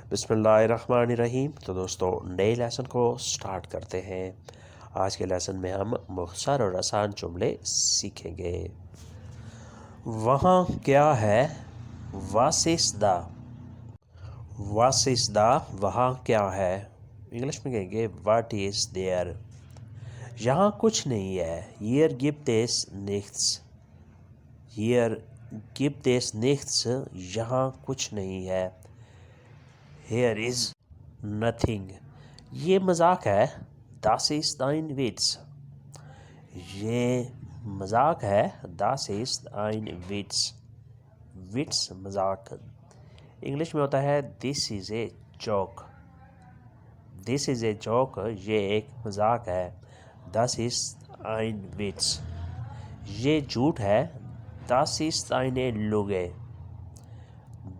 बिस्मिल्लाहिर्रहमानिर्रहीम। तो दोस्तों नए लेसन को स्टार्ट करते हैं। आज के लेसन में हम मुख्तसर और आसान जुमले सीखेंगे। वहाँ क्या है? वासिस्दा। वासिस्दा वहाँ क्या है? इंग्लिश में कहेंगे व्हाट इज़ देयर। यहाँ कुछ नहीं है। हियर गिब्ट इज निchts। हियर गिब्ट इज निchts। यहाँ कुछ नहीं है। Here is nothing। ये मजाक है। Das ist ein Witz। ये मजाक है। Das ist ein Witz। Witz मजाक। इंग्लिश में होता है This is a joke। This is a joke। ये एक मजाक है। Das ist ein Witz। ये झूठ है। Das ist eine Lüge।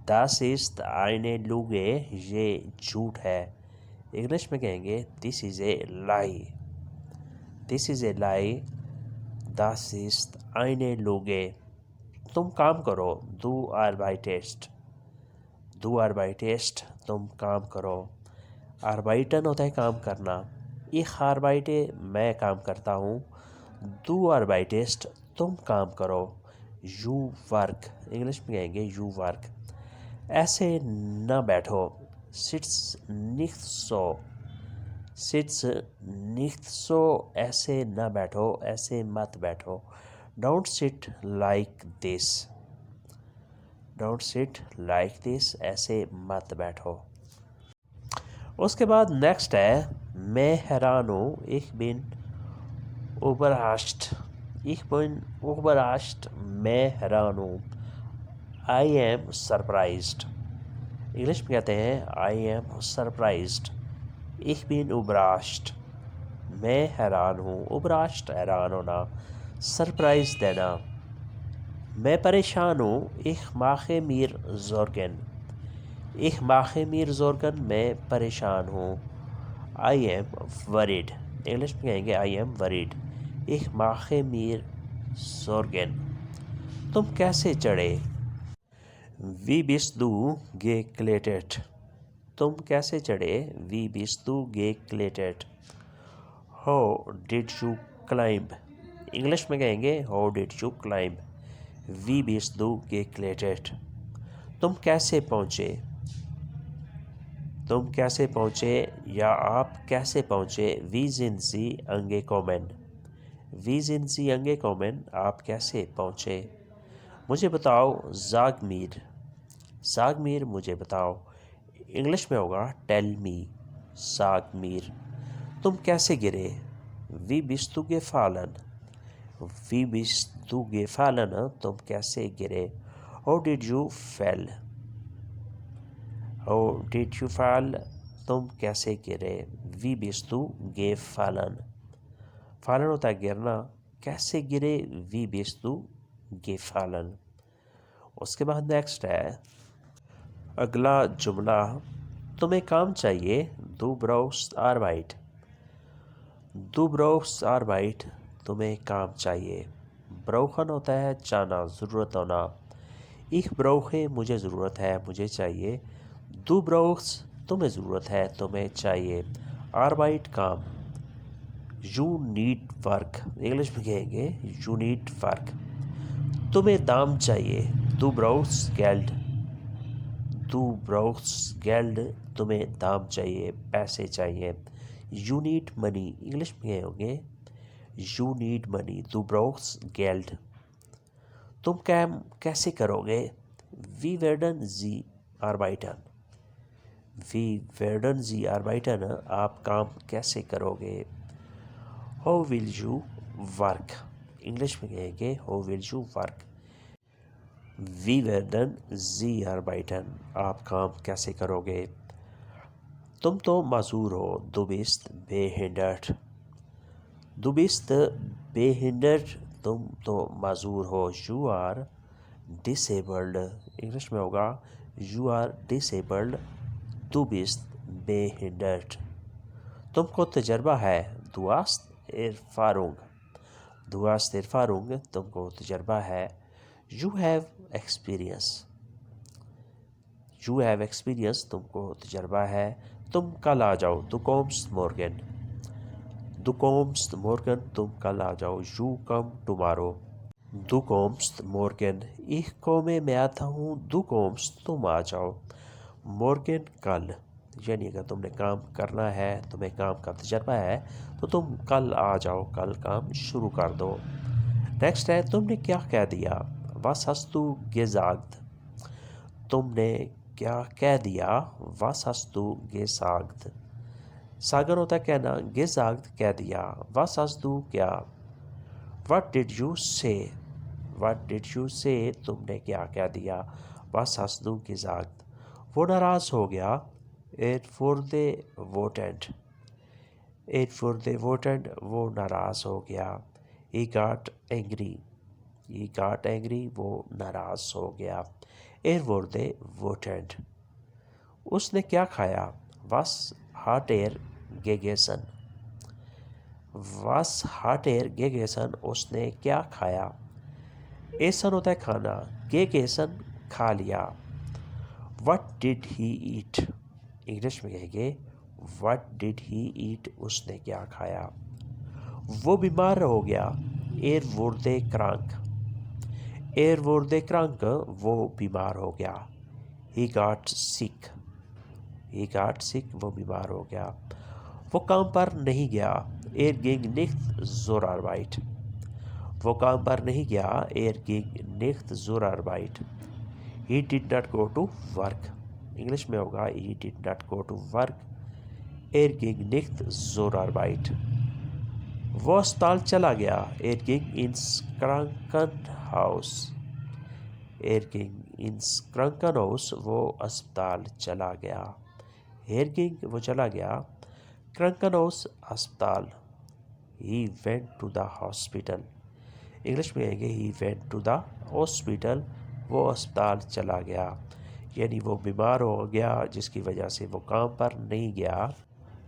Das ist eine Lüge। ये झूठ है। इंग्लिश में कहेंगे this is a lie. This is a lie. Das ist eine Lüge। तुम काम करो। Du arbeitest। Du arbeitest। तुम काम करो। Arbeiten होता है काम करना। Ich arbeite मैं काम करता हूँ। Du arbeitest तुम काम करो। You work। इंग्लिश में कहेंगे you work। ऐसे न बैठो। Sitz nicht so। Sitz nicht so। ऐसे न बैठो, ऐसे मत बैठो। Don't sit like this। Don't sit like this। ऐसे मत बैठो। उसके बाद नेक्स्ट है मैं हैरान हूँ। Ich bin überrascht। Ich bin überrascht। मैं हैरान हूँ। I am surprised। इंग्लिश में कहते हैं I am surprised. Ich bin überrascht। मैं हैरान हूँ। überrascht हैरान होना, सरप्राइज देना। मैं परेशान हूँ। Ich mache mir Sorgen। Ich mache mir Sorgen। मैं परेशान हूँ। I am worried। इंग्लिश में कहेंगे I am worried। Ich mache mir Sorgen। तुम कैसे चढ़े? Wie bist du geklettert? तुम कैसे चढ़े? Wie bist du geklettert? How did you climb? English में कहेंगे How did you climb? Wie bist du geklettert? तुम कैसे पहुँचे? तुम कैसे पहुँचे या आप कैसे पहुँचे? Wie sind Sie angekommen? Wie sind Sie angekommen? आप कैसे पहुँचे? मुझे बताओ Sag mir। Sag mir मुझे बताओ। इंग्लिश में होगा टेल मी। साग मीर। तुम कैसे गिरे? वी बिस्तु गे फालन। वी बिस्तु गे फालन। तुम कैसे गिरे? How did you fall? How did you fall? तुम कैसे गिरे? वी बिस्तु गे फालन। फालन होता है गिरना। कैसे गिरे? वी बिस्तु गे फालन। उसके बाद नेक्स्ट है अगला जुमला तुम्हें काम चाहिए। Du brauchst Arbeit। Du brauchst Arbeit। तुम्हें काम चाहिए। ब्राउखन होता है चाहना, ज़रूरत होना। Ich brauche मुझे ज़रूरत है, मुझे चाहिए। Du brauchst तुम्हें ज़रूरत है, तुम्हें चाहिए। Arbeit काम। You need work। इंग्लिश में कहेंगे You need work। तुम्हें दाम चाहिए। Du brauchst Geld। Du brauchst Geld। तुम्हें दाम चाहिए, पैसे चाहिए। You need money। इंग्लिश में होंगे You need money। Du brauchst Geld। तुम काम कैसे करोगे? Wie werden Sie arbeiten। Wie werden Sie arbeiten। आप काम कैसे करोगे? How will you work। English में कहेंगे How will you work। Wie werden Sie arbeiten। आप काम कैसे करोगे? तुम तो माजूर हो। Du bist behindert। Du bist behindert। तुम तो माजूर हो। You are disabled। इंग्लिश में होगा You are disabled। Du bist behindert। तुमको तजर्बा है। Du hast Erfahrung। Du hast Erfahrung। तुमको तजर्बा है। You have experience। You have experience, तुमको तजर्बा है, तुम कल आ जाओ, दु कोम्स मोर्गन, दु कोम्स मोर्गन, तुम कल आ जाओ, यू कम टुमारो, दु कोम्स मोर्गन, ich komme, मैं आता हूँ, दु कोम्स, तुम आ जाओ, मोर्गन, कल, यानी अगर तुमने काम करना है, तुम्हें काम का तजर्बा है, तो तुम कल आ जाओ, कल काम शुरू कर दो। नेक्स्ट है, तुमने क्या कह दिया, was hast du gesagt, तुमने क्या कह दिया, was hast du gesagt, सागर होता है कहना, gesagt कह दिया, was hast du क्या, what did you say, what did you say, तुमने क्या कह दिया, was hast du gesagt, वो नाराज़ हो गया, it wurde wütend, it wurde wütend, वो नाराज़ हो गया, he got angry, he got angry, वो नाराज़ हो गया, wurde wütend, उसने क्या खाया, was hat gegessen, was hat gegessen, उसने क्या खाया, एसन होता है खाना, gegessen खा लिया, what did he eat, English में कहेंगे what did he eat, उसने क्या खाया, वो बीमार हो गया, wurde krank, wurde krank, वो बीमार हो गया, he got sick, he got sick, वो बीमार हो गया, वो काम पर नहीं गया, ging nicht zur Arbeit, वो काम पर नहीं गया, ging nicht zur Arbeit, he did not go to work, English में होगा he did not go to work, ging nicht zur Arbeit, वो अस्पताल चला गया, ging ins Krankenhaus, ging ins Krankenhaus, वो अस्पताल चला गया, ging वो चला गया, Krankenhaus अस्पताल, he went to the hospital, English में आएंगे he went to the hospital, वो अस्पताल चला गया, यानी वो बीमार हो गया जिसकी वजह से वो काम पर नहीं गया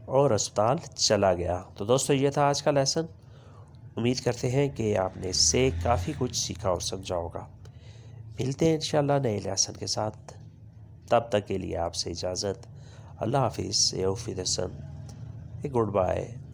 और अस्पताल चला गया। तो दोस्तों ये था आज का लेसन। उम्मीद करते हैं कि आपने इससे काफ़ी कुछ सीखा और समझा होगा। मिलते हैं इंशाल्लाह नए लेसन के साथ, तब तक के लिए आपसे इजाज़त। अल्लाह हाफिज़, गुड बाय।